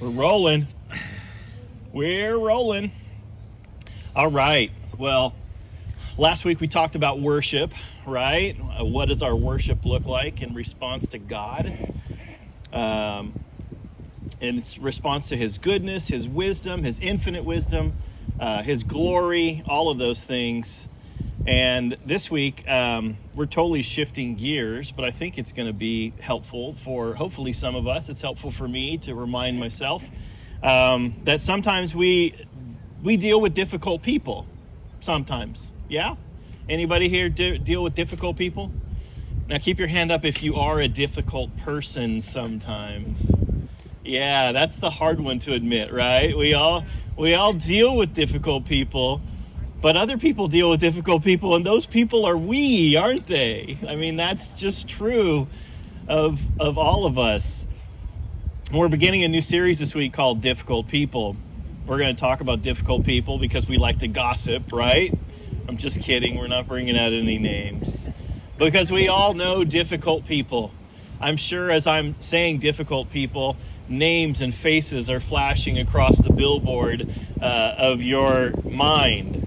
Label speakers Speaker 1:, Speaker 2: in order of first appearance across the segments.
Speaker 1: We're rolling. We're rolling. All right. Well, last week we talked about worship, right? What does our worship look like in response to God? In response to His goodness, His wisdom, His infinite wisdom, His glory, all of those things. And this week, we're totally shifting gears, but I think it's going to be helpful for hopefully some of us. It's helpful for me to remind myself that sometimes we deal with difficult people. Sometimes, yeah? Anybody here deal with difficult people? Now keep your hand up if you are a difficult person sometimes. Yeah, that's the hard one to admit, right? We all deal with difficult people. But other people deal with difficult people, and those people are we, aren't they? I mean, that's just true of all of us. We're beginning a new series this week called Difficult People. We're going to talk about difficult people because we like to gossip, right? I'm just kidding. We're not bringing out any names. Because we all know difficult people. I'm sure as I'm saying difficult people, names and faces are flashing across the billboard of your mind.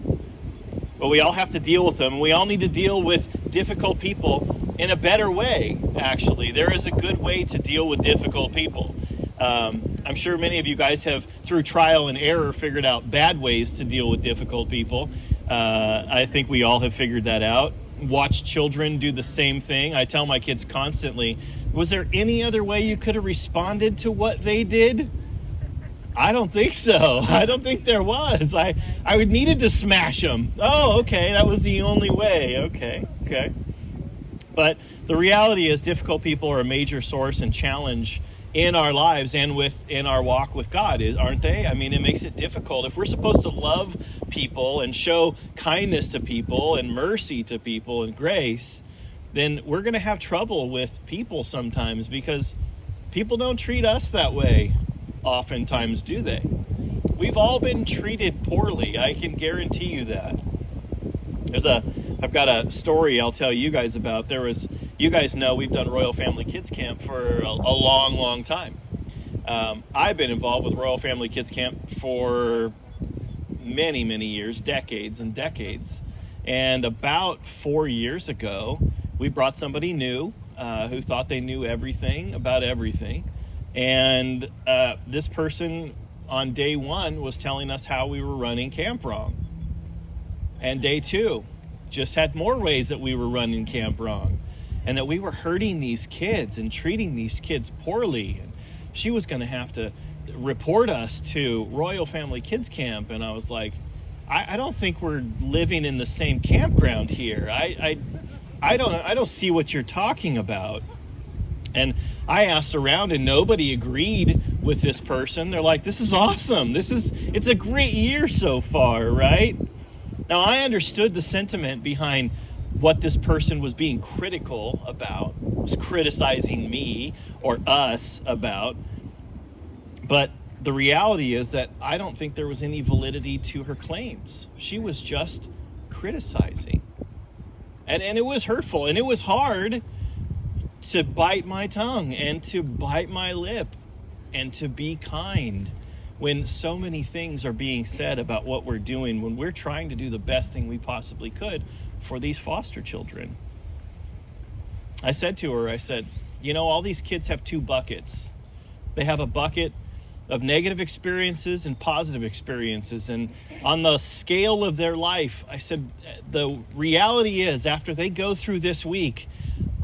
Speaker 1: But we all have to deal with them. We all need to deal with difficult people in a better way, actually. There is a good way to deal with difficult people. I'm sure many of you guys have, through trial and error, figured out bad ways to deal with difficult people. I think we all have figured that out. Watch children do the same thing. I tell my kids constantly, was there any other way you could have responded to what they did? I don't think so. I don't think there was. I would needed to smash them. Oh, okay, that was the only way. Okay. But the reality is difficult people are a major source and challenge in our lives and in our walk with God, aren't they? I mean, it makes it difficult. If we're supposed to love people and show kindness to people and mercy to people and grace, then we're going to have trouble with people sometimes because people don't treat us that way. Oftentimes, do they? We've all been treated poorly. I can guarantee you that. I've got a story I'll tell you guys about. You guys know we've done Royal Family Kids Camp for a long time. I've been involved with Royal Family Kids Camp for many years, decades and decades. And about 4 years ago, we brought somebody new who thought they knew everything about everything. And this person on day one was telling us how we were running camp wrong. And day two just had more ways that we were running camp wrong. And that we were hurting these kids and treating these kids poorly. And she was going to have to report us to Royal Family Kids Camp. And I was like, I don't think we're living in the same campground here. I don't see what you're talking about. And I asked around and nobody agreed with this person. They're like, this is awesome. It's a great year so far, right? Now, I understood the sentiment behind what this person was being critical about, was criticizing me or us about. But the reality is that I don't think there was any validity to her claims. She was just criticizing. And it was hurtful and it was hard to bite my tongue and to bite my lip and to be kind when so many things are being said about what we're doing when we're trying to do the best thing we possibly could for these foster children. I said to her, all these kids have two buckets. They have a bucket of negative experiences and positive experiences. And on the scale of their life, I said, the reality is after they go through this week,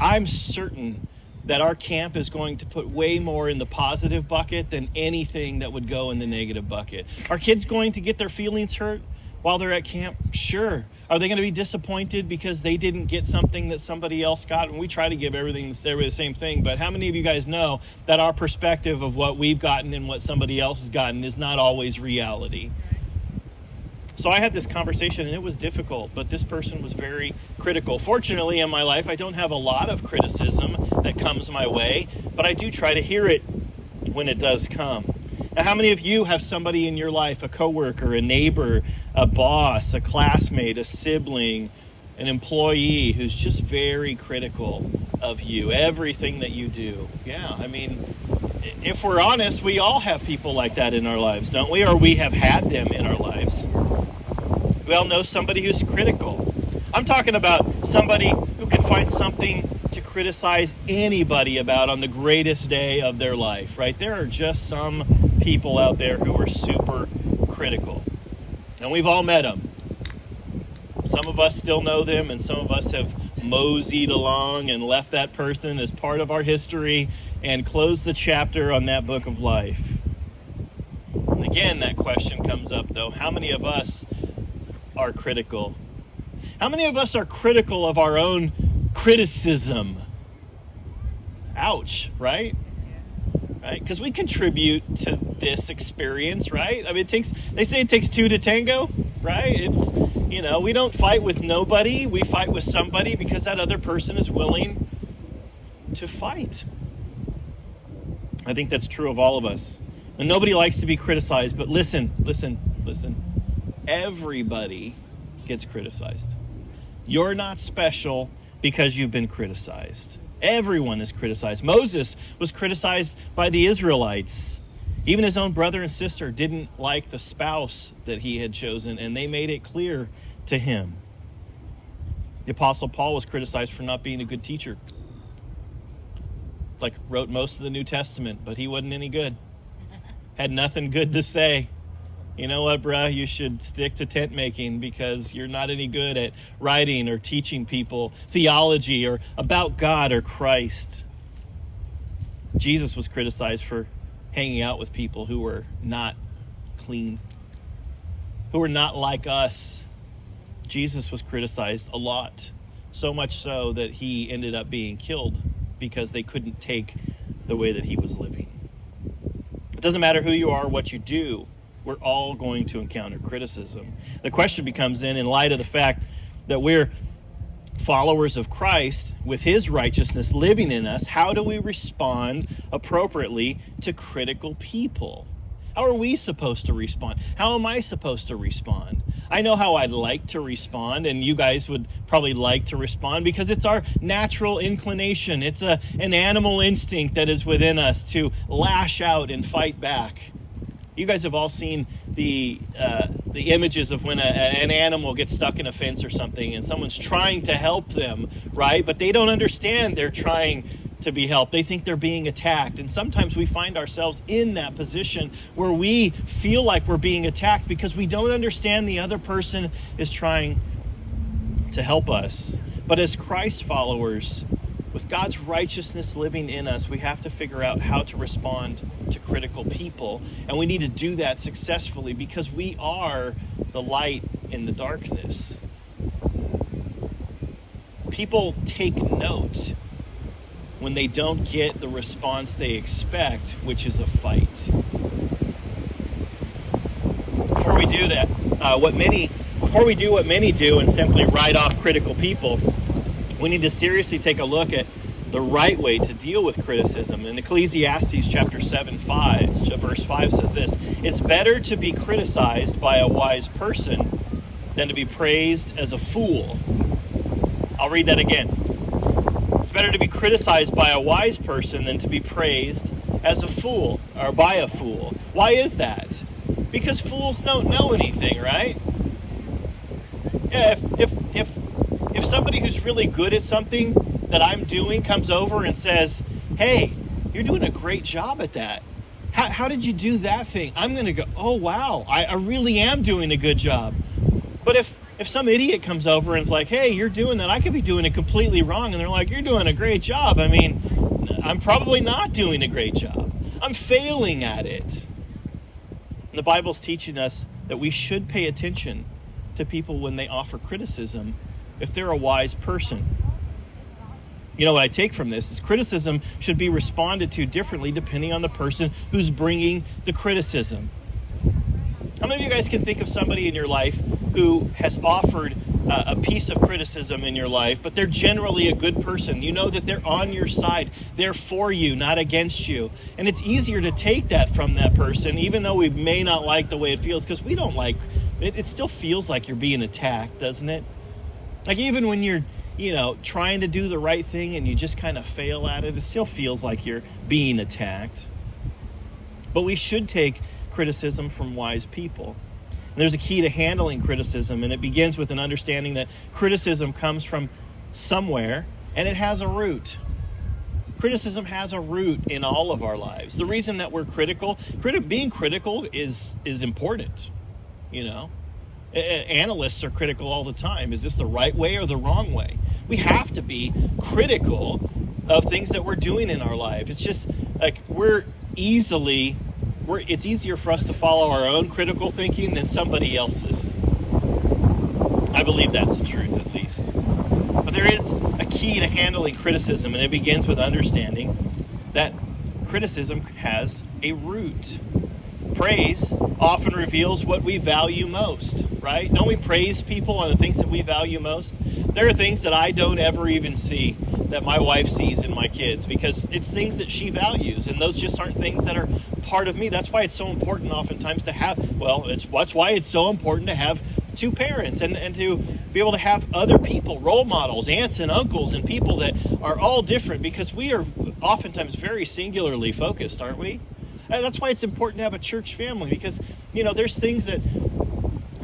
Speaker 1: I'm certain that our camp is going to put way more in the positive bucket than anything that would go in the negative bucket. Are kids going to get their feelings hurt while they're at camp? Sure. Are they going to be disappointed because they didn't get something that somebody else got? And we try to give everybody the same thing. But how many of you guys know that our perspective of what we've gotten and what somebody else has gotten is not always reality? So I had this conversation and it was difficult, but this person was very critical. Fortunately, in my life, I don't have a lot of criticism that comes my way, but I do try to hear it when it does come. Now, how many of you have somebody in your life, a coworker, a neighbor, a boss, a classmate, a sibling, an employee who's just very critical of you, everything that you do? Yeah, I mean, if we're honest, we all have people like that in our lives, don't we? Or we have had them in our lives. We all know somebody who's critical. I'm talking about somebody who can find something to criticize anybody about on the greatest day of their life, right? There are just some people out there who are super critical. And we've all met them. Some of us still know them, and some of us have moseyed along and left that person as part of our history and closed the chapter on that book of life. And again, that question comes up, though. How many of us are critical? How many of us are critical of our own criticism? Ouch, right? Right? Because we contribute to this experience, right? I mean, they say it takes two to tango, right? We don't fight with nobody. We fight with somebody because that other person is willing to fight. I think that's true of all of us. And nobody likes to be criticized, but listen. Everybody gets criticized. You're not special because you've been criticized. Everyone is criticized. Moses was criticized by the Israelites. Even his own brother and sister didn't like the spouse that he had chosen, and they made it clear to him. The Apostle Paul was criticized for not being a good teacher. Wrote most of the New Testament, but he wasn't any good. Had nothing good to say. You know what, bruh? You should stick to tent making because you're not any good at writing or teaching people theology or about God or Christ. Jesus was criticized for hanging out with people who were not clean, who were not like us. Jesus was criticized a lot, so much so that he ended up being killed because they couldn't take the way that he was living. It doesn't matter who you are, what you do. We're all going to encounter criticism. The question becomes then, in light of the fact that we're followers of Christ with his righteousness living in us, how do we respond appropriately to critical people? How are we supposed to respond? How am I supposed to respond? I know how I'd like to respond, and you guys would probably like to respond because it's our natural inclination. It's an animal instinct that is within us to lash out and fight back. You guys have all seen the images of when an animal gets stuck in a fence or something and someone's trying to help them, right? But they don't understand they're trying to be helped. They think they're being attacked. And sometimes we find ourselves in that position where we feel like we're being attacked because we don't understand the other person is trying to help us. But as Christ followers, with God's righteousness living in us, we have to figure out how to respond to critical people. And we need to do that successfully because we are the light in the darkness. People take note when they don't get the response they expect, which is a fight. Before we do that, before we do what many do and simply write off critical people, we need to seriously take a look at the right way to deal with criticism. In Ecclesiastes chapter 7, verse 5 says this: "It's better to be criticized by a wise person than to be praised as a fool." I'll read that again. It's better to be criticized by a wise person than to be praised as a fool, or by a fool. Why is that? Because fools don't know anything, right? Yeah, if somebody who's really good at something that I'm doing comes over and says, "Hey, you're doing a great job at that. How did you do that thing?" I'm going to go, "Oh, wow, I really am doing a good job." But if some idiot comes over and is like, "Hey, you're doing that," I could be doing it completely wrong. And they're like, "You're doing a great job." I mean, I'm probably not doing a great job. I'm failing at it. And the Bible's teaching us that we should pay attention to people when they offer criticism if they're a wise person. You know what I take from this is criticism should be responded to differently depending on the person who's bringing the criticism. How many of you guys can think of somebody in your life who has offered a piece of criticism in your life, but they're generally a good person? You know that they're on your side. They're for you, not against you. And it's easier to take that from that person, even though we may not like the way it feels, because we don't like it. It still feels like you're being attacked, doesn't it? Like even when you're, trying to do the right thing and you just kind of fail at it, it still feels like you're being attacked. But we should take criticism from wise people. And there's a key to handling criticism, and it begins with an understanding that criticism comes from somewhere, and it has a root. Criticism has a root in all of our lives. The reason that we're critical, being critical is important, you know. Analysts are critical all the time. Is this the right way or the wrong way? We have to be critical of things that we're doing in our life. It's just like it's easier for us to follow our own critical thinking than somebody else's. I believe that's the truth, at least. But there is a key to handling criticism, and it begins with understanding that criticism has a root. Praise often reveals what we value most, right? Don't we praise people on the things that we value most? There are things that I don't ever even see that my wife sees in my kids, because it's things that she values, and those just aren't things that are part of me. That's why it's so important oftentimes to have, that's why it's so important to have two parents and to be able to have other people, role models, aunts and uncles, and people that are all different, because we are oftentimes very singularly focused, aren't we? And that's why it's important to have a church family, because, there's things that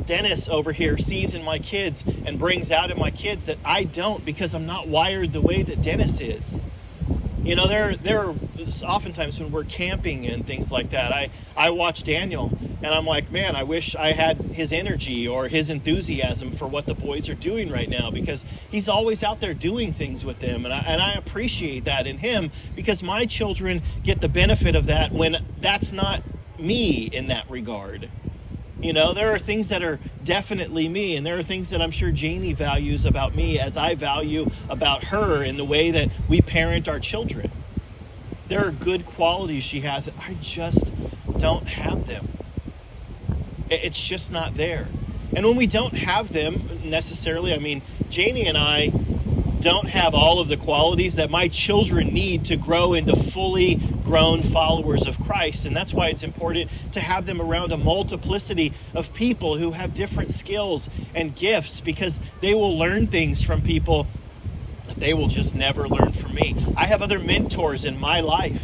Speaker 1: Dennis over here sees in my kids and brings out in my kids that I don't, because I'm not wired the way that Dennis is. There are oftentimes when we're camping and things like that, I watch Daniel and I'm like, man, I wish I had his energy or his enthusiasm for what the boys are doing right now, because he's always out there doing things with them. And I appreciate that in him, because my children get the benefit of that when that's not me in that regard. There are things that are definitely me, and there are things that I'm sure Janie values about me as I value about her in the way that we parent our children. There are good qualities she has. I just don't have them. It's just not there. And when we don't have them necessarily, Janie and I don't have all of the qualities that my children need to grow into fully grown followers of Christ. And that's why it's important to have them around a multiplicity of people who have different skills and gifts, because they will learn things from people that they will just never learn from me. I have other mentors in my life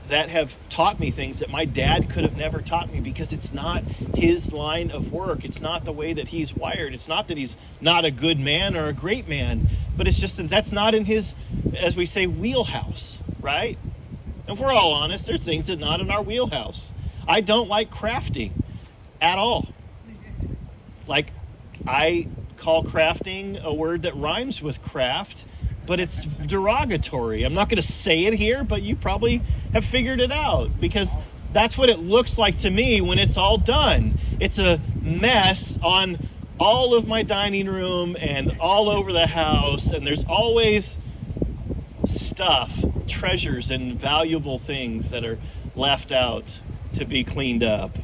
Speaker 1: that have taught me things that my dad could have never taught me, because it's not his line of work. It's not the way that he's wired. It's not that he's not a good man or a great man, but it's just that that's not in his, as we say, wheelhouse, right? And if we're all honest, there's things that are not in our wheelhouse. I don't like crafting at all. Like, I call crafting a word that rhymes with craft, but it's derogatory. I'm not going to say it here, but you probably have figured it out, because that's what it looks like to me when it's all done. It's a mess on all of my dining room and all over the house, and there's always stuff, treasures, and valuable things that are left out to be cleaned up.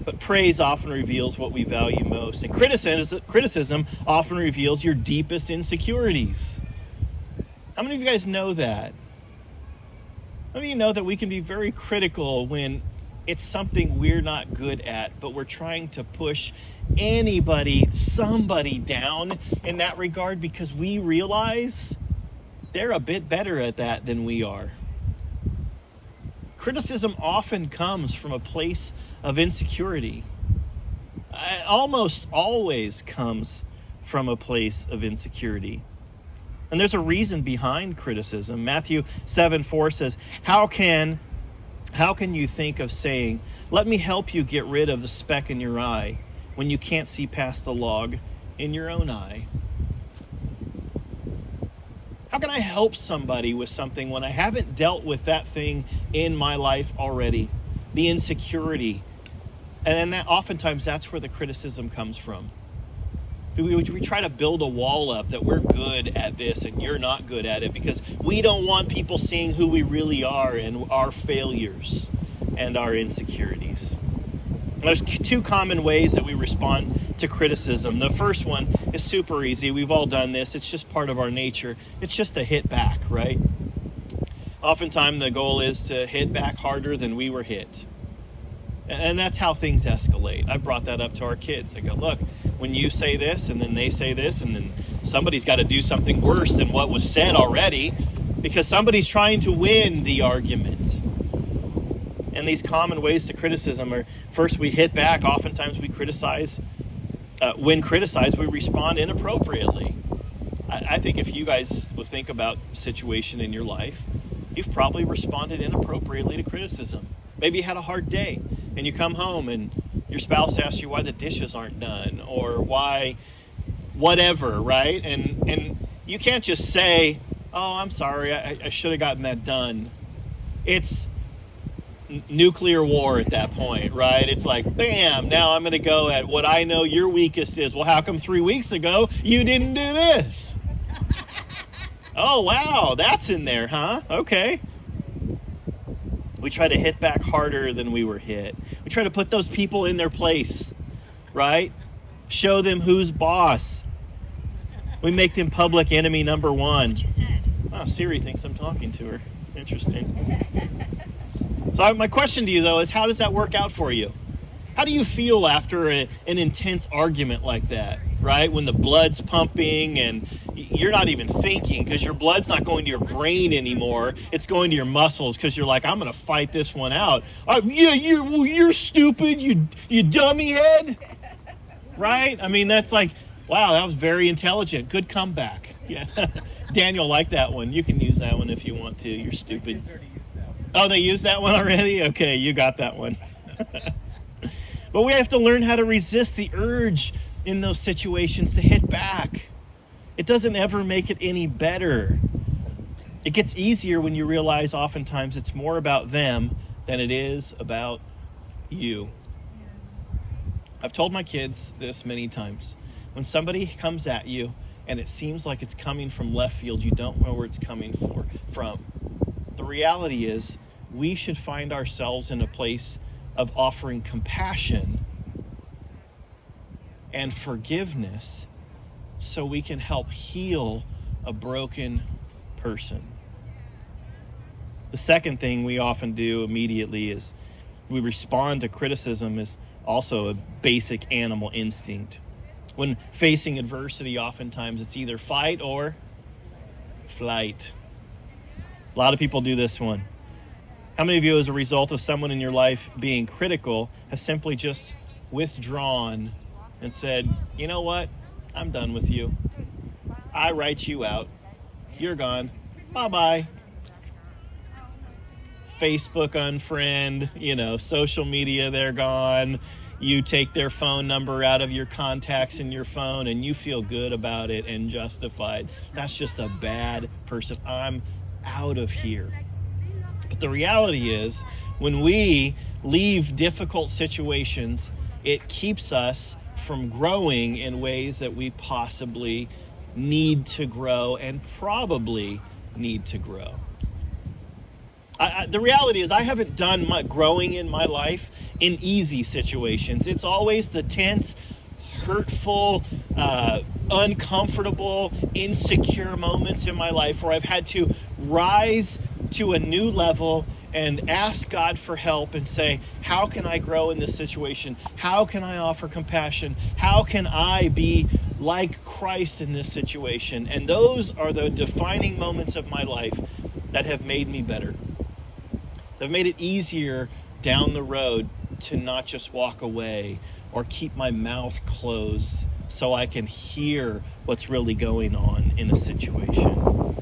Speaker 1: But praise often reveals what we value most. And criticism often reveals your deepest insecurities. How many of you guys know that? How many of you know that we can be very critical when it's something we're not good at, but we're trying to push somebody down in that regard, because we realize they're a bit better at that than we are? Criticism often comes from a place of insecurity. It almost always comes from a place of insecurity. And there's a reason behind criticism. Matthew 7:4 says, How can you think of saying, let me help you get rid of the speck in your eye, when you can't see past the log in your own eye? How can I help somebody with something when I haven't dealt with that thing in my life already? The insecurity. And that oftentimes that's where the criticism comes from. We try to build a wall up that we're good at this and you're not good at it, because we don't want people seeing who we really are and our failures and our insecurities. And there's two common ways that we respond to criticism. The first one is super easy. We've all done this. It's just part of our nature. It's just to hit back, right? Oftentimes the goal is to hit back harder than we were hit. And that's how things escalate. I brought that up to our kids. I go, look, when you say this and then they say this and then somebody's got to do something worse than what was said already, because somebody's trying to win the argument. And these common ways to criticism are, first, we hit back. Oftentimes we criticize. When criticized, we respond inappropriately. I think if you guys will think about a situation in your life, you've probably responded inappropriately to criticism. Maybe you had a hard day and you come home and your spouse asks you why the dishes aren't done or why whatever, right? And you can't just say, oh, I'm sorry, I should have gotten that done. It's nuclear war at that point, right? It's like, bam, now I'm going to go at what I know your weakest is. Well, how come 3 weeks ago you didn't do this? Oh, wow, that's in there, huh? Okay. We try to hit back harder than we were hit. We try to put those people in their place, right? Show them who's boss. We make them public enemy number one. Oh, Siri thinks I'm talking to her. Interesting. So my question to you, though, is how does that work out for you? How do you feel after an intense argument like that, right? When the blood's pumping and you're not even thinking because your blood's not going to your brain anymore. It's going to your muscles because you're like, I'm going to fight this one out. You're stupid, you dummy head. Right? I mean, that's like, wow, that was very intelligent. Good comeback. Yeah. Daniel liked that one. You can use that one if you want to. You're stupid. Oh, they used that one already? Okay, you got that one. But we have to learn how to resist the urge in those situations to hit back. It doesn't ever make it any better. It gets easier when you realize oftentimes it's more about them than it is about you. I've told my kids this many times. When somebody comes at you and it seems like it's coming from left field, you don't know where it's coming from. The reality is we should find ourselves in a place of offering compassion and forgiveness so we can help heal a broken person. The second thing we often do immediately is we respond to criticism is also a basic animal instinct. When facing adversity, oftentimes it's either fight or flight. A lot of people do this one. How many of you, as a result of someone in your life being critical, have simply just withdrawn and said, you know what? I'm done with you. I write you out. You're gone. Bye-bye. Facebook unfriend, social media, they're gone. You take their phone number out of your contacts in your phone and you feel good about it and justified. That's just a bad person. I'm out of here. But the reality is, when we leave difficult situations, it keeps us from growing in ways that we possibly need to grow and probably need to grow. The reality is I haven't done much growing in my life in easy situations. It's always the tense, hurtful, uncomfortable, insecure moments in my life where I've had to rise to a new level and ask God for help and say, how can I grow in this situation? How can I offer compassion? How can I be like Christ in this situation? And those are the defining moments of my life that have made me better. They've made it easier down the road to not just walk away or keep my mouth closed so I can hear what's really going on in a situation.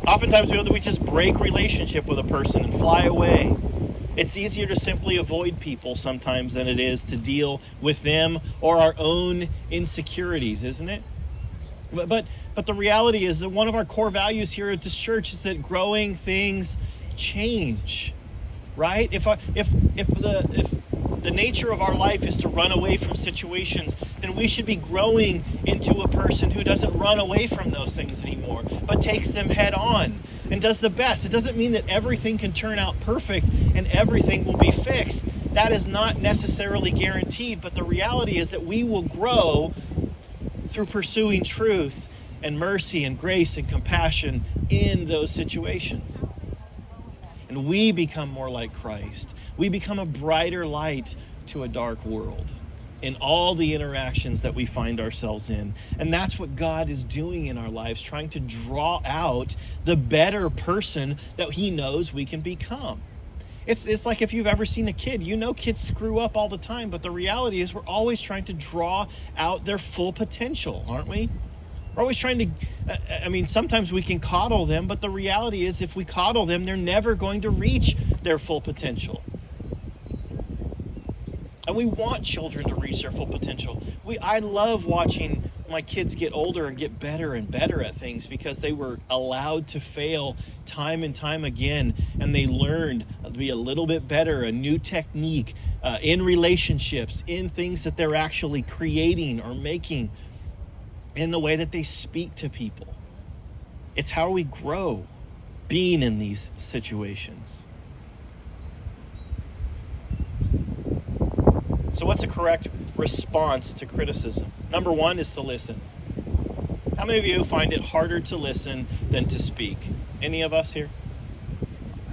Speaker 1: Oftentimes we just break relationship with a person and fly away. It's easier to simply avoid people sometimes than it is to deal with them or our own insecurities, isn't it? But the reality is that one of our core values here at this church is that growing things change, right? If the nature of our life is to run away from situations, then we should be growing into a person who doesn't run away from those things anymore, but takes them head on and does the best. It doesn't mean that everything can turn out perfect and everything will be fixed. That is not necessarily guaranteed, but the reality is that we will grow through pursuing truth and mercy and grace and compassion in those situations. And we become more like Christ. We become a brighter light to a dark world. in all the interactions that we find ourselves in. And that's what God is doing in our lives, trying to draw out the better person that he knows we can become. It's like if you've ever seen a kid, you know kids screw up all the time, but the reality is we're always trying to draw out their full potential, aren't we? We're always trying to, sometimes we can coddle them, but the reality is if we coddle them, they're never going to reach their full potential. And we want children to reach their full potential. I love watching my kids get older and get better and better at things because they were allowed to fail time and time again, and they learned to be a little bit better, a new technique in relationships, in things that they're actually creating or making, in the way that they speak to people. It's how we grow being in these situations. So what's a correct response to criticism? Number one is to listen. How many of you find it harder to listen than to speak? Any of us here?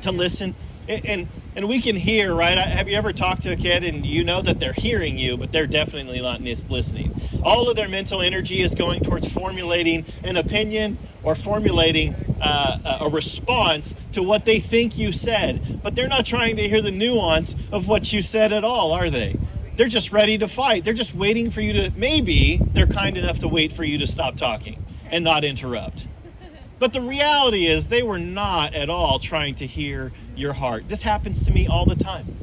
Speaker 1: To listen? And we can hear, right? Have you ever talked to a kid and you know that they're hearing you, but they're definitely not listening? All of their mental energy is going towards formulating an opinion or formulating a response to what they think you said. But they're not trying to hear the nuance of what you said at all, are they? They're just ready to fight. They're just waiting for you to, maybe they're kind enough to wait for you to stop talking and not interrupt. But the reality is they were not at all trying to hear your heart. This happens to me all the time.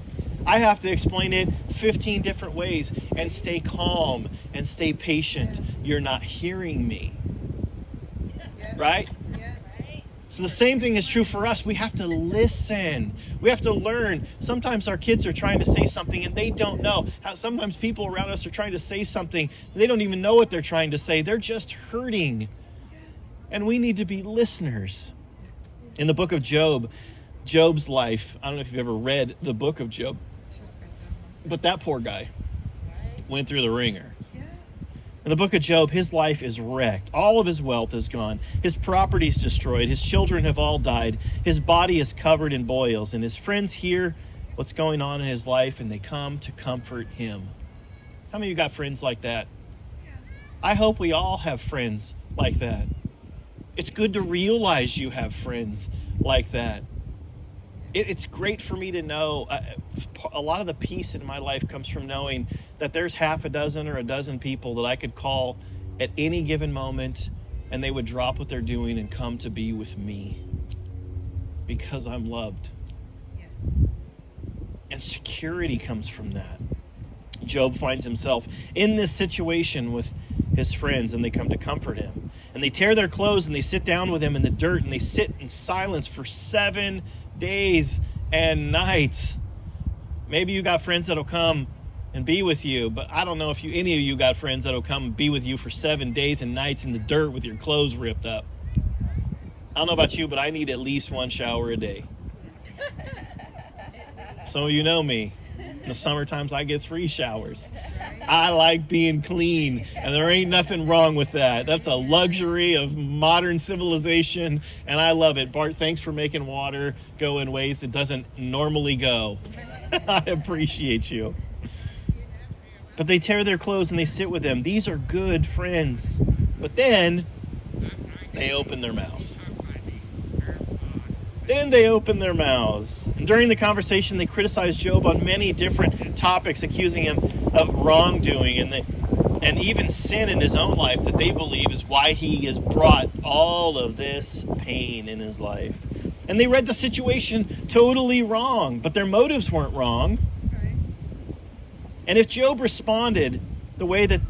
Speaker 1: I have to explain it 15 different ways and stay calm and stay patient. You're not hearing me. Right? So the same thing is true for us. We have to listen. We have to learn. Sometimes our kids are trying to say something and they don't know. Sometimes people around us are trying to say something. They don't even know what they're trying to say. They're just hurting. And we need to be listeners. In the book of Job, Job's life, I don't know if you've ever read the book of Job, but that poor guy went through the ringer. In the book of Job, his life is wrecked. All of his wealth is gone. His property is destroyed. His children have all died. His body is covered in boils. And his friends hear what's going on in his life, and they come to comfort him. How many of you got friends like that? I hope we all have friends like that. It's good to realize you have friends like that. It's great for me to know a lot of the peace in my life comes from knowing that there's half a dozen or a dozen people that I could call at any given moment and they would drop what they're doing and come to be with me because I'm loved. And security comes from that. Job finds himself in this situation with his friends and they come to comfort him. And they tear their clothes and they sit down with him in the dirt and they sit in silence for 7 days and nights. Maybe you got friends that'll come and be with you, but I don't know if any of you got friends that'll come and be with you for 7 days and nights in the dirt with your clothes ripped up. I don't know about you, but I need at least 1 shower a day. Some of you know me. In the summer times, I get 3 showers. I like being clean, and there ain't nothing wrong with that. That's a luxury of modern civilization, and I love it. Bart, thanks for making water go in ways it doesn't normally go. I appreciate you. But they tear their clothes and they sit with them. These are good friends. But then they open their mouths. And during the conversation, they criticize Job on many different topics, accusing him of wrongdoing and even sin in his own life that they believe is why he has brought all of this pain in his life. And they read the situation totally wrong, but their motives weren't wrong. And if Job responded the way that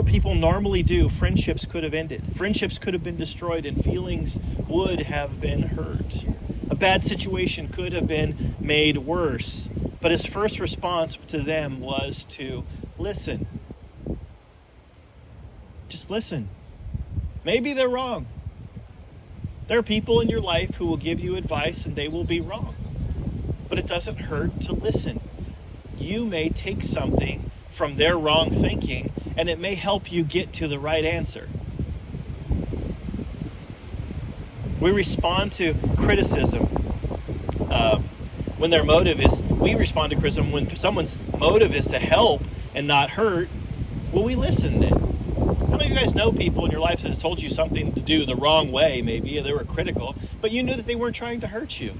Speaker 1: people normally do, friendships could have ended. Friendships could have been destroyed and feelings would have been hurt. A bad situation could have been made worse. But his first response to them was to listen. Just listen. Maybe they're wrong. There are people in your life who will give you advice and they will be wrong. But it doesn't hurt to listen. You may take something from their wrong thinking and it may help you get to the right answer. We respond to criticism when their motive is, we respond to criticism when someone's motive is to help and not hurt. Will we listen then? How many of you guys know people in your life that has told you something to do the wrong way, maybe, or they were critical, but you knew that they weren't trying to hurt you?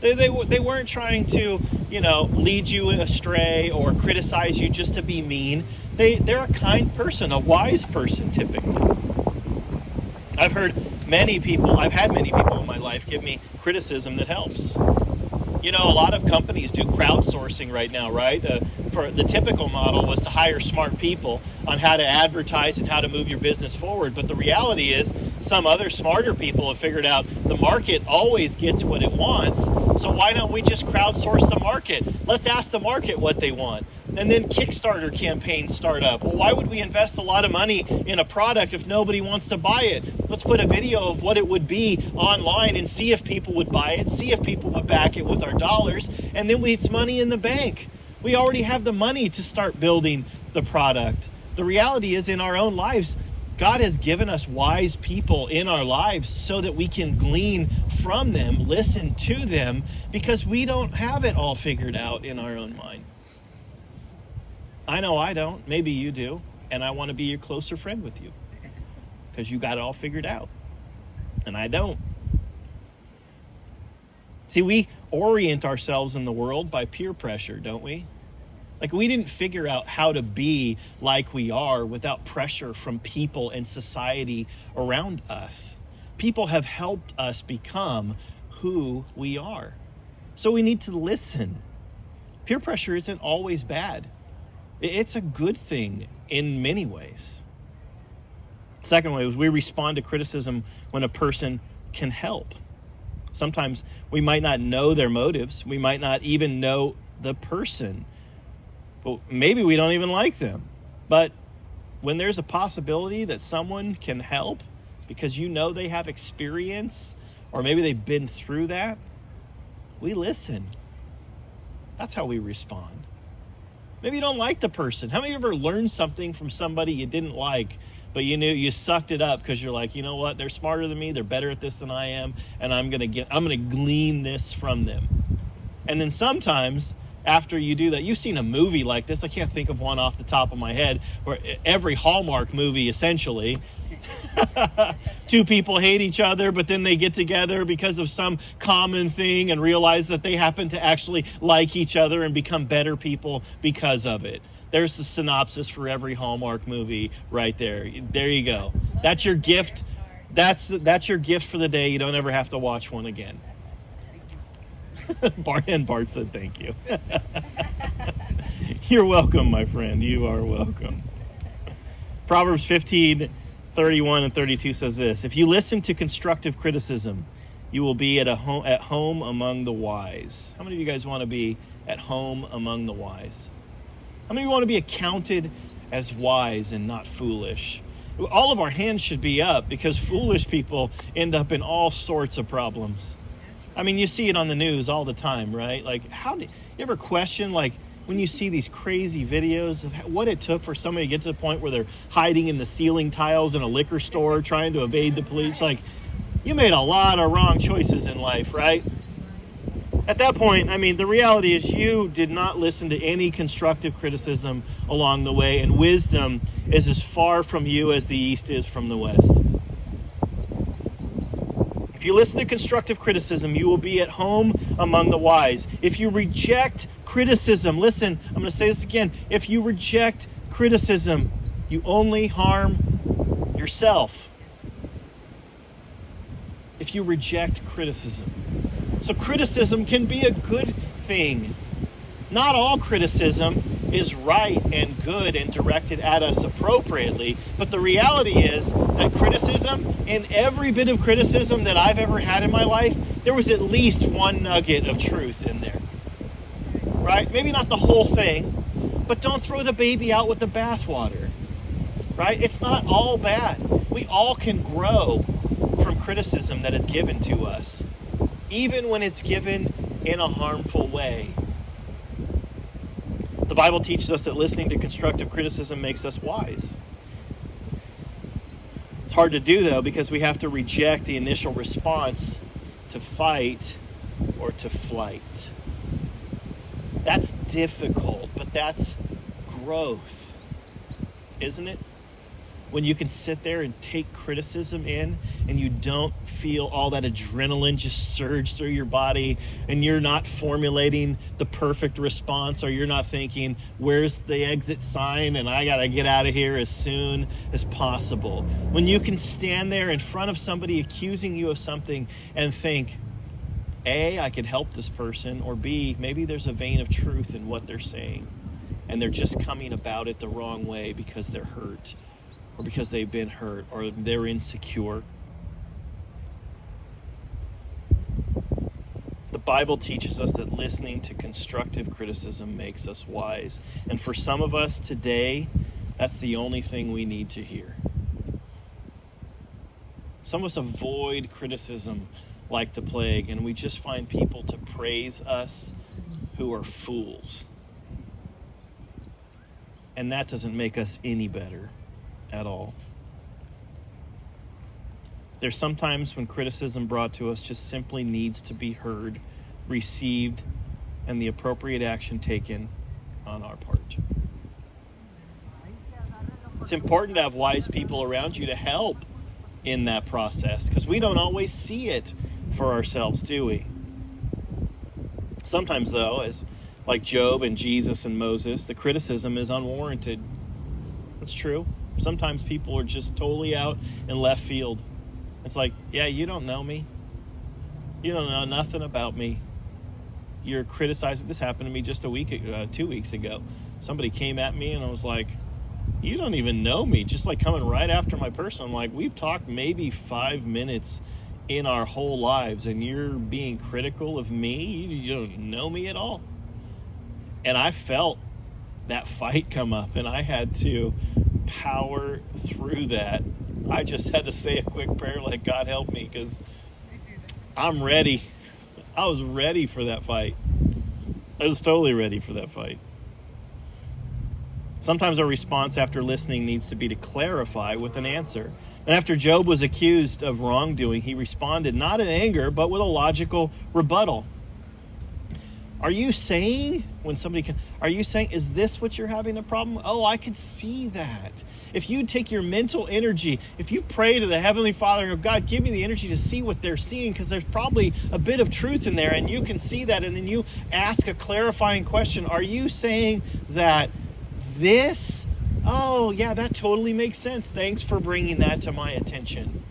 Speaker 1: They weren't trying to, lead you astray or criticize you just to be mean. They're a kind person, a wise person, typically. I've had many people in my life give me criticism that helps. A lot of companies do crowdsourcing right now, right? For the typical model was to hire smart people on how to advertise and how to move your business forward. But the reality is some other smarter people have figured out the market always gets what it wants. So why don't we just crowdsource the market? Let's ask the market what they want. And then Kickstarter campaigns start up. Well, why would we invest a lot of money in a product if nobody wants to buy it? Let's put a video of what it would be online and see if people would buy it, see if people would back it with our dollars, and then it's money in the bank. We already have the money to start building the product. The reality is in our own lives, God has given us wise people in our lives so that we can glean from them, listen to them, because we don't have it all figured out in our own mind. I know I don't. Maybe you do. And I want to be a closer friend with you because you got it all figured out. And I don't. See, we orient ourselves in the world by peer pressure, don't we? Like we didn't figure out how to be like we are without pressure from people and society around us. People have helped us become who we are. So we need to listen. Peer pressure isn't always bad. It's a good thing in many ways. Second way is we respond to criticism when a person can help. Sometimes we might not know their motives. We might not even know the person. Well, maybe we don't even like them. But when there's a possibility that someone can help because they have experience or maybe they've been through that, we listen. That's how we respond. Maybe you don't like the person. How many of you ever learned something from somebody you didn't like, but you knew you sucked it up because you're like, you know what? They're smarter than me. They're better at this than I am, and I'm gonna glean this from them. And then sometimes after you do that, you've seen a movie like this. I can't think of one off the top of my head where every Hallmark movie essentially. Two people hate each other, but then they get together because of some common thing and realize that they happen to actually like each other and become better people because of it. There's the synopsis for every Hallmark movie right there. There you go. That's your gift. That's your gift for the day. You don't ever have to watch one again. Bart said thank you. You're welcome, my friend. You are welcome. Proverbs 15:31 and 32 says this: if you listen to constructive criticism, you will be at home among the wise. How many of you guys want to be at home among the wise? How many of you want to be accounted as wise and not foolish? All of our hands should be up because foolish people end up in all sorts of problems. I mean, you see it on the news all the time, right? Like, you ever question, like, when you see these crazy videos of what it took for somebody to get to the point where they're hiding in the ceiling tiles in a liquor store trying to evade the police? Like, you made a lot of wrong choices in life, right? At that point, I mean, the reality is you did not listen to any constructive criticism along the way, and wisdom is as far from you as the east is from the west. If you listen to constructive criticism, you will be at home among the wise. If you reject criticism, listen, I'm going to say this again. If you reject criticism, you only harm yourself. If you reject criticism. So criticism can be a good thing. Not all criticism is right and good and directed at us appropriately, but the reality is that criticism, in every bit of criticism that I've ever had in my life, there was at least one nugget of truth in there. Right? Maybe not the whole thing, but don't throw the baby out with the bathwater. Right? It's not all bad. We all can grow from criticism that is given to us, even when it's given in a harmful way. The Bible teaches us that listening to constructive criticism makes us wise. It's hard to do, though, because we have to reject the initial response to fight or to flight. That's difficult, but that's growth. isn't it? When you can sit there and take criticism in and you don't feel all that adrenaline just surge through your body, and you're not formulating the perfect response, or you're not thinking, where's the exit sign and I gotta get out of here as soon as possible. When you can stand there in front of somebody accusing you of something and think, A, I could help this person, or B, maybe there's a vein of truth in what they're saying and they're just coming about it the wrong way because they're hurt, or because they've been hurt, or they're insecure. The Bible teaches us that listening to constructive criticism makes us wise. And for some of us today, that's the only thing we need to hear. Some of us avoid criticism like the plague, and we just find people to praise us who are fools. And that doesn't make us any better at all. There's sometimes when criticism brought to us just simply needs to be heard, received, and the appropriate action taken on our part. It's important to have wise people around you to help in that process, because we don't always see it for ourselves, do we? Sometimes, though, as like Job and Jesus and Moses, the criticism is unwarranted. It's true. Sometimes people are just totally out in left field. It's like, yeah, you don't know me. You don't know nothing about me. You're criticizing. This happened to me just 2 weeks ago. Somebody came at me and I was like, you don't even know me. Just like coming right after my person. I'm like, we've talked maybe 5 minutes in our whole lives and you're being critical of me. You don't know me at all. And I felt that fight come up, and I had to power through that. I just had to say a quick prayer like, God help me, because I'm ready. I was ready for that fight. I was totally ready for that fight. Sometimes our response after listening needs to be to clarify with an answer. And after Job was accused of wrongdoing, he responded not in anger, but with a logical rebuttal. Are you saying, is this what you're having a problem? Oh, I could see that. If you take your mental energy, if you pray to the Heavenly Father and God, give me the energy to see what they're seeing, because there's probably a bit of truth in there, and you can see that, and then you ask a clarifying question. Are you saying that this? Oh, yeah, that totally makes sense. Thanks for bringing that to my attention.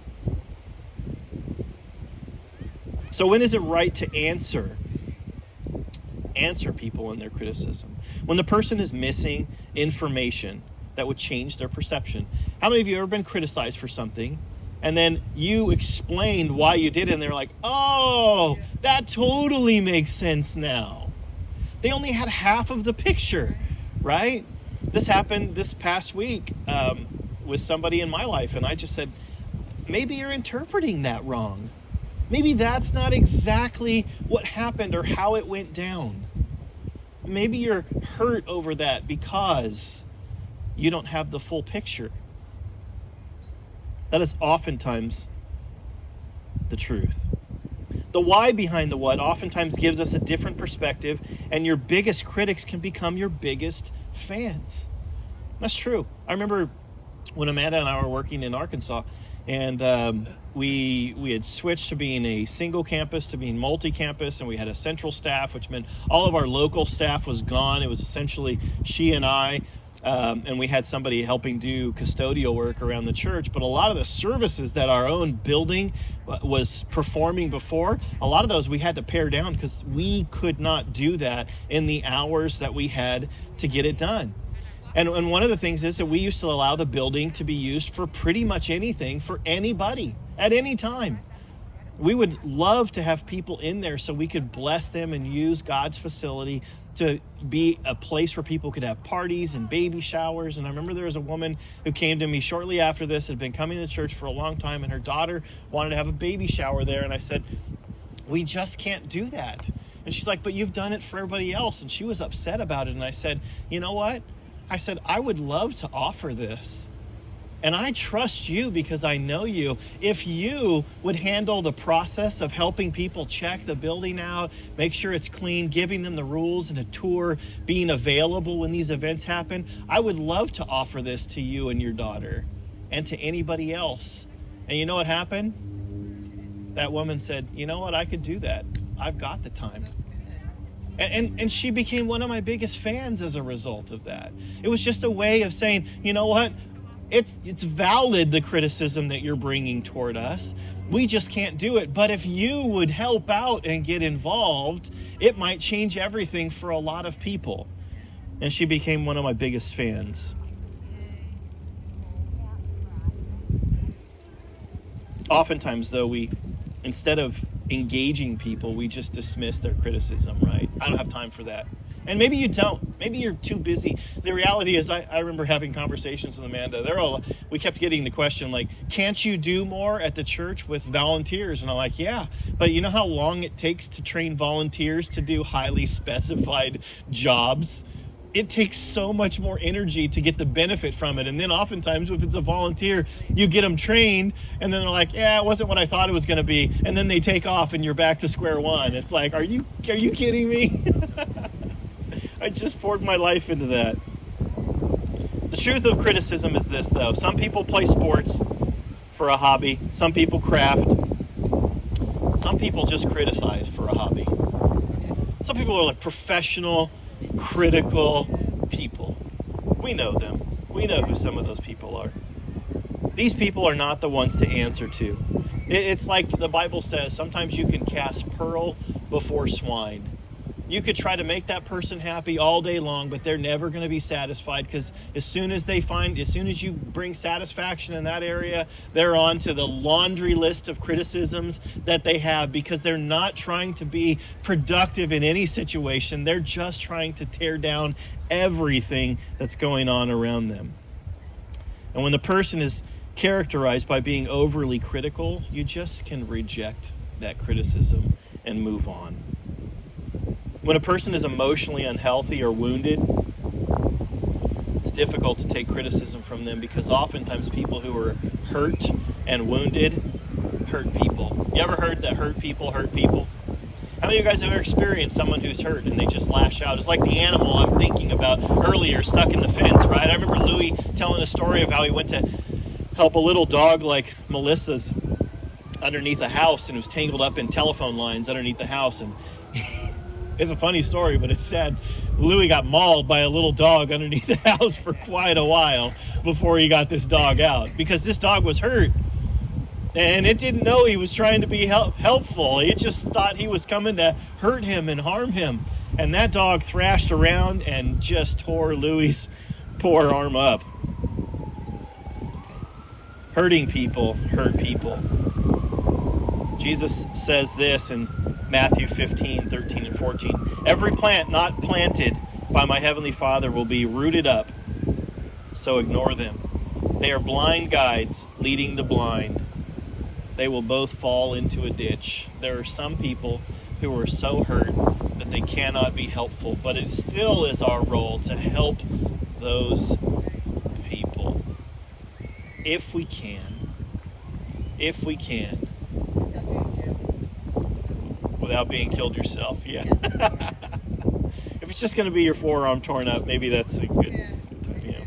Speaker 1: So when is it right to answer people in their criticism? When the person is missing information that would change their perception. How many of you have ever been criticized for something and then you explained why you did it and they're like, oh, that totally makes sense now? They only had half of the picture, right? This happened this past week with somebody in my life, and I just said, maybe you're interpreting that wrong. Maybe that's not exactly what happened or how it went down. Maybe you're hurt over that because you don't have the full picture. That is oftentimes the truth. The why behind the what oftentimes gives us a different perspective, and your biggest critics can become your biggest fans. That's true. I remember when Amanda and I were working in Arkansas, and we had switched to being a single campus to being multi-campus, and we had a central staff, which meant all of our local staff was gone. It was essentially she and I, and we had somebody helping do custodial work around the church. But a lot of the services that our own building was performing before, a lot of those we had to pare down because we could not do that in the hours that we had to get it done. And one of the things is that we used to allow the building to be used for pretty much anything for anybody at any time. We would love to have people in there so we could bless them and use God's facility to be a place where people could have parties and baby showers. And I remember there was a woman who came to me shortly after this, had been coming to church for a long time, and her daughter wanted to have a baby shower there. And I said, we just can't do that. And she's like, but you've done it for everybody else. And she was upset about it. And I said, you know what? I said, I would love to offer this, And I trust you because I know you. If you would handle the process of helping people check the building out, make sure it's clean, giving them the rules and a tour, being available when these events happen, I would love to offer this to you and your daughter and to anybody else. And you know what happened? That woman said, you know what, I could do that. I've got the time. And she became one of my biggest fans as a result of that. It was just a way of saying, you know what? It's valid, the criticism that you're bringing toward us. We just can't do it. But if you would help out and get involved, it might change everything for a lot of people. And she became one of my biggest fans. Oftentimes, though, instead of engaging people, we just dismiss their criticism, right? I don't have time for that. And maybe you don't. Maybe you're too busy. The reality is, I remember having conversations with Amanda. We kept getting the question, like, can't you do more at the church with volunteers? And I'm like, yeah. But you know how long it takes to train volunteers to do highly specified jobs? It takes so much more energy to get the benefit from it. And then oftentimes, if it's a volunteer, you get them trained, and then they're like, yeah, it wasn't what I thought it was going to be. And then they take off, and you're back to square one. It's like, are you kidding me? I just poured my life into that. The truth of criticism is this, though. Some people play sports for a hobby. Some people craft. Some people just criticize for a hobby. Some people are like professional, critical people. We know them. We know who some of those people are. These people are not the ones to answer to. It's like the Bible says, sometimes you can cast pearl before swine. You could try to make that person happy all day long, but they're never going to be satisfied, because as soon as you bring satisfaction in that area, they're on to the laundry list of criticisms that they have, because they're not trying to be productive in any situation. They're just trying to tear down everything that's going on around them. And when the person is characterized by being overly critical, you just can reject that criticism and move on. When a person is emotionally unhealthy or wounded, it's difficult to take criticism from them, because oftentimes people who are hurt and wounded hurt people. You ever heard that hurt people hurt people? How many of you guys have ever experienced someone who's hurt and they just lash out? It's like the animal I'm thinking about earlier, stuck in the fence, right? I remember Louis telling a story of how he went to help a little dog like Melissa's underneath a house, and it was tangled up in telephone lines underneath the house, and it's a funny story, but it's sad. Louis got mauled by a little dog underneath the house for quite a while before he got this dog out, because this dog was hurt. And it didn't know he was trying to be helpful. It just thought he was coming to hurt him and harm him. And that dog thrashed around and just tore Louis' poor arm up. Hurting people hurt people. Jesus says this in Matthew 15, 13, and 14. Every plant not planted by my heavenly Father will be rooted up, so ignore them. They are blind guides leading the blind. They will both fall into a ditch. There are some people who are so hurt that they cannot be helpful, but it still is our role to help those people. If we can. Without being killed yourself, yeah. If it's just going to be your forearm torn up, maybe that's a good. Yeah.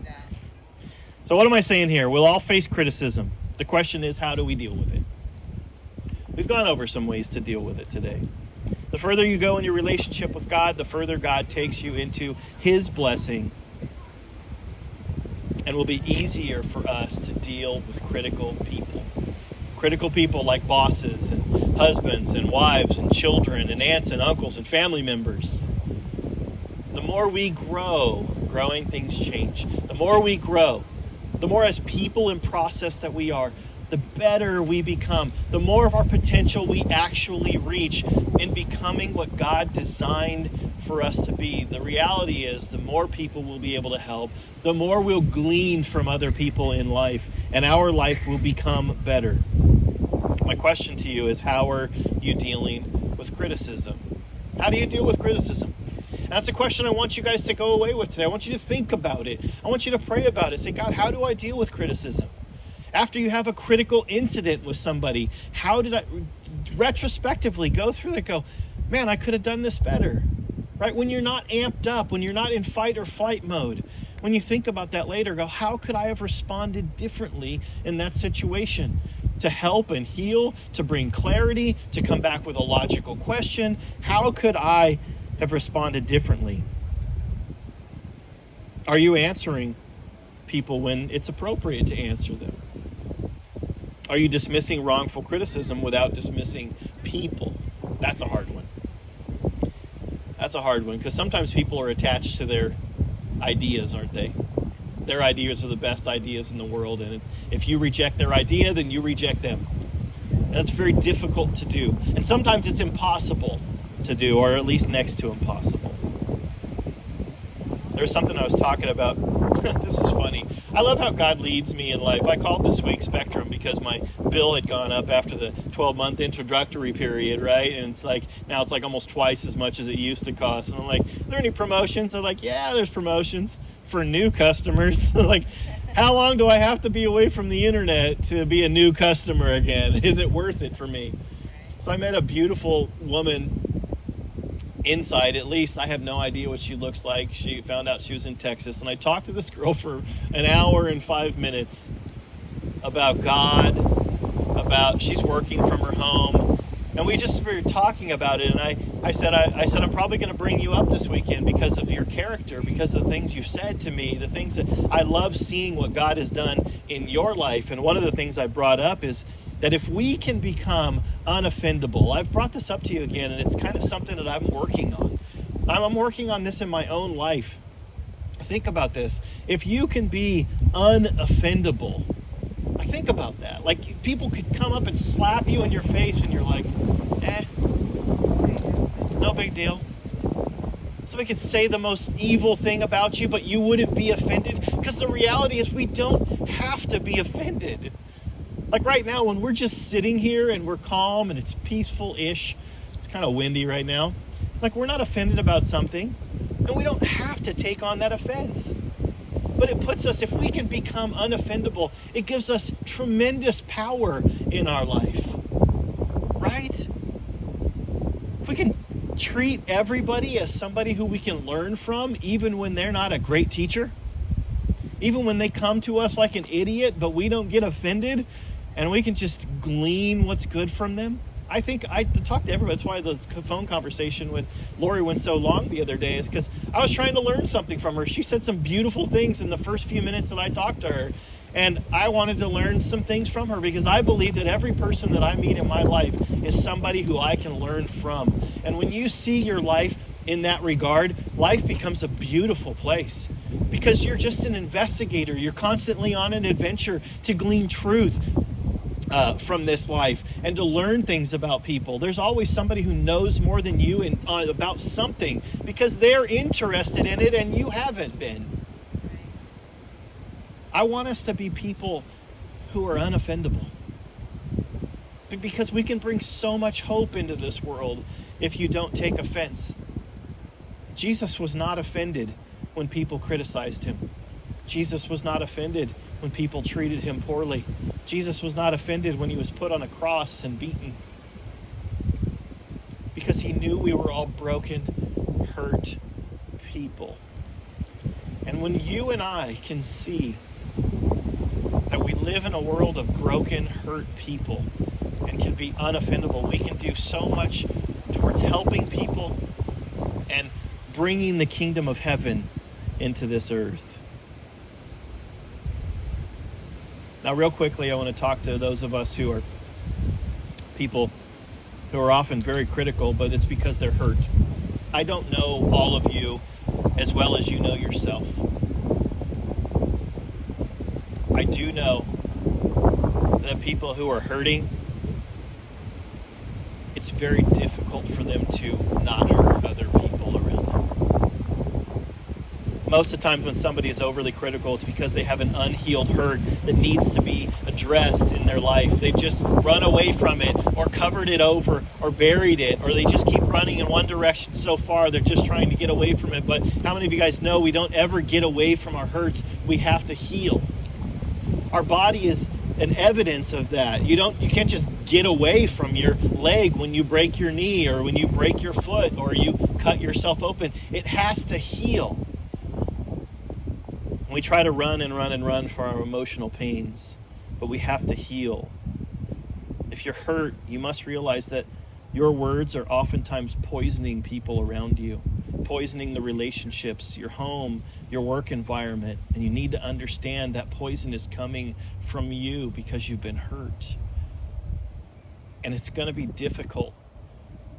Speaker 1: So what am I saying here? We'll all face criticism. The question is, how do we deal with it? We've gone over some ways to deal with it today. The further you go in your relationship with God, the further God takes you into His blessing. And it will be easier for us to deal with critical people. Critical people like bosses and husbands and wives and children and aunts and uncles and family members. The more we grow, growing things change. The more we grow, the more as people in process that we are, the better we become. The more of our potential we actually reach in becoming what God designed for us to be. The reality is, the more people we'll be able to help, the more we'll glean from other people in life, and our life will become better. My question to you is, how are you dealing with criticism? How do you deal with criticism? And that's a question I want you guys to go away with today. I want you to think about it. I want you to pray about it. Say, God, how do I deal with criticism? After you have a critical incident with somebody, how did I retrospectively go through that, go, man, I could have done this better, right? When you're not amped up, when you're not in fight or flight mode, when you think about that later, go, how could I have responded differently in that situation? To help and heal, to bring clarity, to come back with a logical question. How could I have responded differently? Are you answering people when it's appropriate to answer them? Are you dismissing wrongful criticism without dismissing people? That's a hard one. That's a hard one, because sometimes people are attached to their ideas, aren't they? Their ideas are the best ideas in the world, and if you reject their idea, then you reject them. And that's very difficult to do. And sometimes it's impossible to do, or at least next to impossible. There's something I was talking about. This is funny. I love how God leads me in life. I called this week Spectrum because my bill had gone up after the 12-month introductory period, right? And it's like, now it's like almost twice as much as it used to cost. And I'm like, are there any promotions? They're like, yeah, there's promotions for new customers. Like, how long do I have to be away from the internet to be a new customer again? Is it worth it for me? So I met a beautiful woman inside, at least. I have no idea what she looks like. She found out she was in Texas, and I talked to this girl for an hour and 5 minutes about God, about she's working from her home, and we just were talking about it. And I said I'm probably going to bring you up this weekend because of your character, because of the things you've said to me, the things that I love seeing what God has done in your life. And one of the things I brought up is that if we can become unoffendable, I've brought this up to you again, and it's kind of something that I'm working on. I'm working on this in my own life. Think about this. If you can be unoffendable, think about that. Like, people could come up and slap you in your face, and you're like, no big deal. Somebody could say the most evil thing about you, but you wouldn't be offended, because the reality is we don't have to be offended. Like right now, when we're just sitting here and we're calm and it's peaceful-ish, it's kind of windy right now, like we're not offended about something, and we don't have to take on that offense. But it puts us, if we can become unoffendable, it gives us tremendous power in our life, right? If we can treat everybody as somebody who we can learn from, even when they're not a great teacher, even when they come to us like an idiot, but we don't get offended, and we can just glean what's good from them. I think I talked to everybody. That's why the phone conversation with Lori went so long the other day, is because I was trying to learn something from her. She said some beautiful things in the first few minutes that I talked to her, and I wanted to learn some things from her, because I believe that every person that I meet in my life is somebody who I can learn from. And when you see your life in that regard, life becomes a beautiful place, because you're just an investigator. You're constantly on an adventure to glean truth from this life and to learn things about people. There's always somebody who knows more than you about something, because they're interested in it and you haven't been. I want us to be people who are unoffendable, because we can bring so much hope into this world if you don't take offense. Jesus was not offended when people criticized him. Jesus was not offended when people treated him poorly. Jesus was not offended when he was put on a cross and beaten, because he knew we were all broken, hurt people. And when you and I can see that we live in a world of broken, hurt people and can be unoffendable, we can do so much towards helping people and bringing the kingdom of heaven into this earth. Now, real quickly, I want to talk to those of us who are people who are often very critical, but it's because they're hurt. I don't know all of you as well as you know yourself. I do know that people who are hurting, it's very difficult for them to not hurt other people around them. Most of the times when somebody is overly critical, it's because they have an unhealed hurt that needs to be addressed in their life. They've just run away from it, or covered it over, or buried it, or they just keep running in one direction so far they're just trying to get away from it. But how many of you guys know we don't ever get away from our hurts? We have to heal. Our body is an evidence of that. You can't just get away from your leg when you break your knee or when you break your foot or you cut yourself open. It has to heal. We try to run and run and run for our emotional pains, but we have to heal. If you're hurt, you must realize that your words are oftentimes poisoning people around you, poisoning the relationships, your home, your work environment, and you need to understand that poison is coming from you because you've been hurt. And it's going to be difficult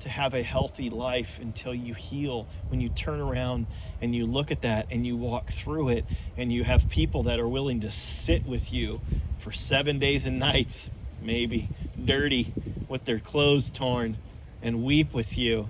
Speaker 1: to have a healthy life until you heal. When you turn around and you look at that and you walk through it and you have people that are willing to sit with you for 7 days and nights, maybe dirty with their clothes torn, and weep with you.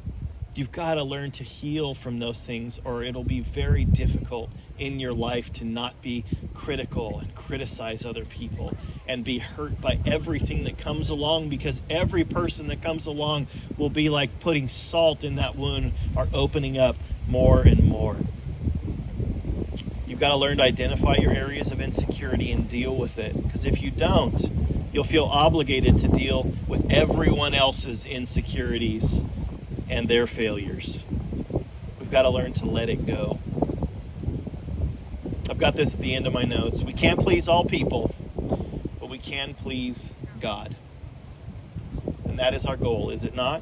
Speaker 1: You've got to learn to heal from those things, or it'll be very difficult in your life to not be critical and criticize other people and be hurt by everything that comes along, because every person that comes along will be like putting salt in that wound or opening up more and more. You've got to learn to identify your areas of insecurity and deal with it, because if you don't, you'll feel obligated to deal with everyone else's insecurities and their failures. We've got to learn to let it go. I've got this at the end of my notes. We can't please all people, but we can please God. And that is our goal, is it not?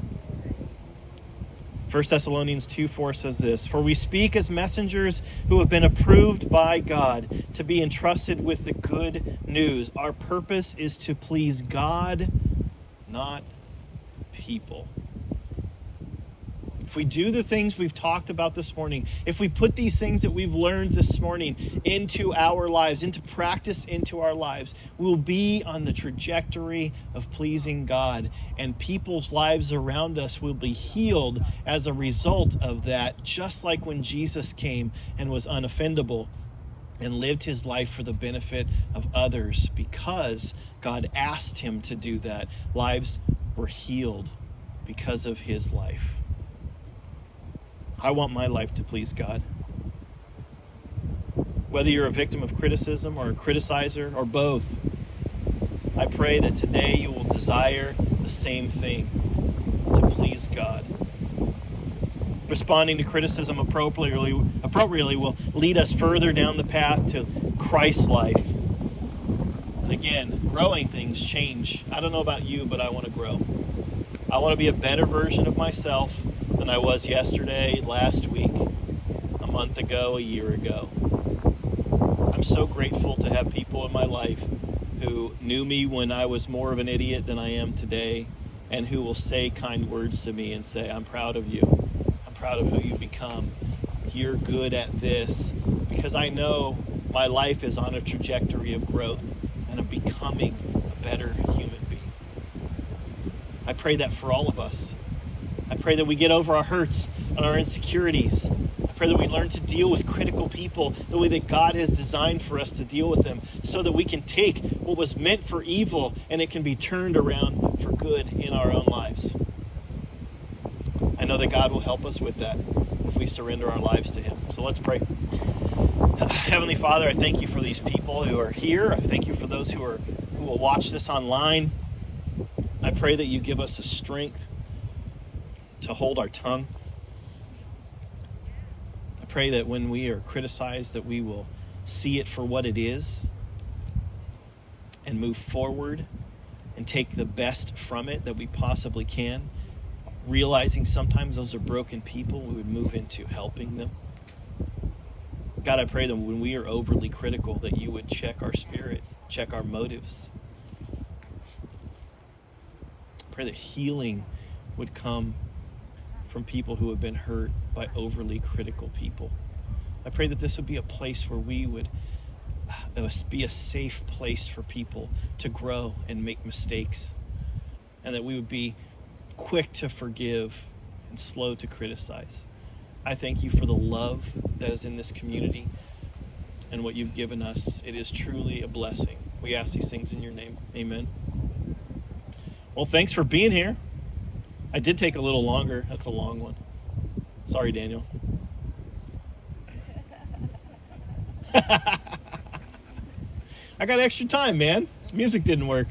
Speaker 1: 1 Thessalonians 2:4 says this, "For we speak as messengers who have been approved by God to be entrusted with the good news. Our purpose is to please God, not people." If we do the things we've talked about this morning, if we put these things that we've learned this morning into our lives, into practice into our lives, we'll be on the trajectory of pleasing God, and people's lives around us will be healed as a result of that, just like when Jesus came and was unoffendable and lived his life for the benefit of others because God asked him to do that. Lives were healed because of his life. I want my life to please God. Whether you're a victim of criticism or a criticizer or both, I pray that today you will desire the same thing, to please God. Responding to criticism appropriately will lead us further down the path to Christ's life. And again, growing things change. I don't know about you, but I want to grow. I want to be a better version of myself than I was yesterday, last week, a month ago, a year ago. I'm so grateful to have people in my life who knew me when I was more of an idiot than I am today, and who will say kind words to me and say, "I'm proud of you. I'm proud of who you've become. You're good at this," because I know my life is on a trajectory of growth and of becoming a better human being. I pray that for all of us. I pray that we get over our hurts and our insecurities. I pray that we learn to deal with critical people the way that God has designed for us to deal with them, so that we can take what was meant for evil and it can be turned around for good in our own lives. I know that God will help us with that if we surrender our lives to him. So let's pray. Heavenly Father, I thank you for these people who are here. I thank you for those who will watch this online. I pray that you give us the strength to hold our tongue. I pray that when we are criticized, that we will see it for what it is and move forward and take the best from it that we possibly can, realizing sometimes those are broken people. We would move into helping them. God, I pray that when we are overly critical, that you would check our spirit, check our motives. I pray that healing would come from people who have been hurt by overly critical people. I pray that this would be a place where it would be a safe place for people to grow and make mistakes, and that we would be quick to forgive and slow to criticize. I thank you for the love that is in this community and what you've given us. It is truly a blessing. We ask these things in your name. Amen. Well, thanks for being here. I did take a little longer. That's a long one. Sorry, Daniel. I got extra time, man. Music didn't work.